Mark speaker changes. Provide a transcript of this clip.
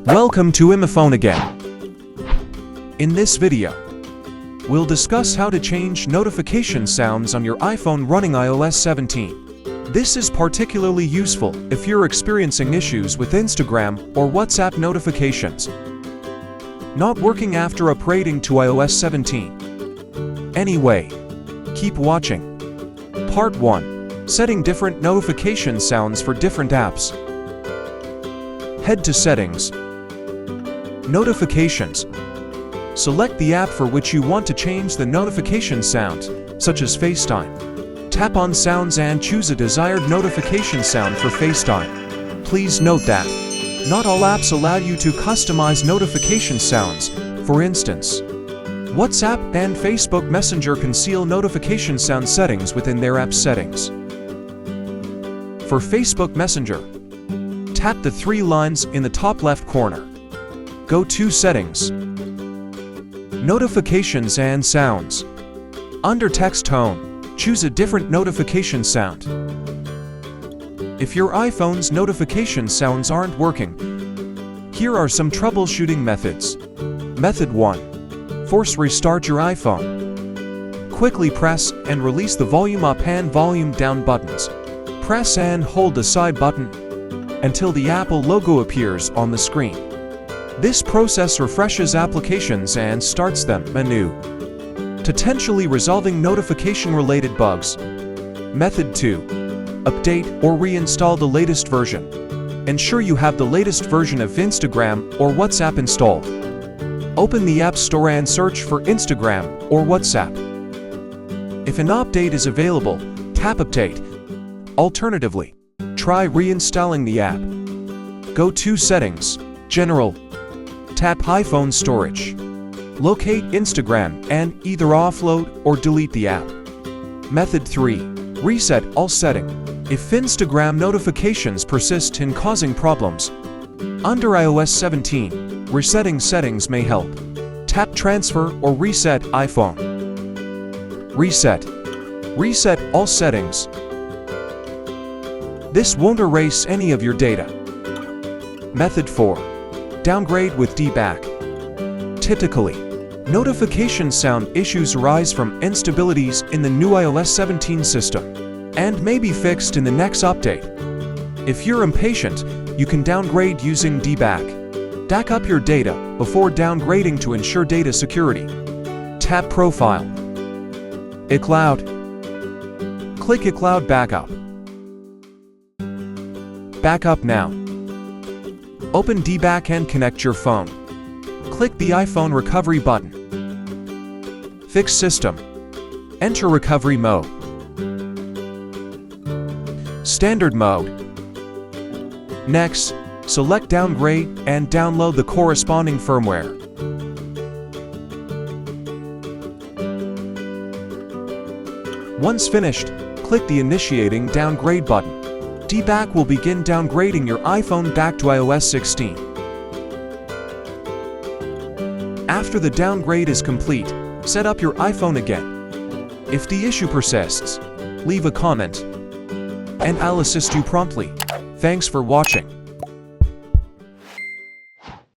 Speaker 1: Welcome to iMyFone again. In this video, we'll discuss how to change notification sounds on your iPhone running iOS 17. This is particularly useful if you're experiencing issues with Instagram or WhatsApp notifications not working after upgrading to iOS 17. Anyway, keep watching. Part 1. Setting different notification sounds for different apps. Head to Settings. Notifications. Select the app for which you want to change the notification sound, such as FaceTime. Tap on Sounds and choose a desired notification sound for FaceTime. Please note that not all apps allow you to customize notification sounds. For instance, WhatsApp and Facebook Messenger conceal notification sound settings within their app settings. For Facebook Messenger, tap the three lines in the top left corner. Go to Settings, Notifications and Sounds. Under Text Tone, choose a different notification sound. If your iPhone's notification sounds aren't working, here are some troubleshooting methods. Method 1. Force restart your iPhone. Quickly press and release the volume up and volume down buttons. Press and hold the side button until the Apple logo appears on the screen. This process refreshes applications and starts them anew, potentially resolving notification-related bugs. Method 2. Update or reinstall the latest version. Ensure you have the latest version of Instagram or WhatsApp installed. Open the App Store and search for Instagram or WhatsApp. If an update is available, tap Update. Alternatively, try reinstalling the app. Go to Settings, General. Tap iPhone Storage. Locate Instagram and either offload or delete the app. Method 3. Reset all settings. If Instagram notifications persist in causing problems, under iOS 17, resetting settings may help. Tap Transfer or Reset iPhone. Reset. Reset all settings. This won't erase any of your data. Method 4. Downgrade with dback. Typically, notification sound issues arise from instabilities in the new iOS 17 system and may be fixed in the next update. If you're impatient, you can downgrade using dback. Back up your data before downgrading to ensure data security. Tap Profile. iCloud. Click iCloud Backup. Backup now. Open dback and connect your phone. Click the iPhone recovery button. Fix system. Enter recovery mode. Standard mode. Next, select Downgrade and download the corresponding firmware. Once finished, click the Initiating Downgrade button. dback will begin downgrading your iPhone back to iOS 16. After the downgrade is complete, set up your iPhone again. If the issue persists, leave a comment, and I'll assist you promptly. Thanks for watching.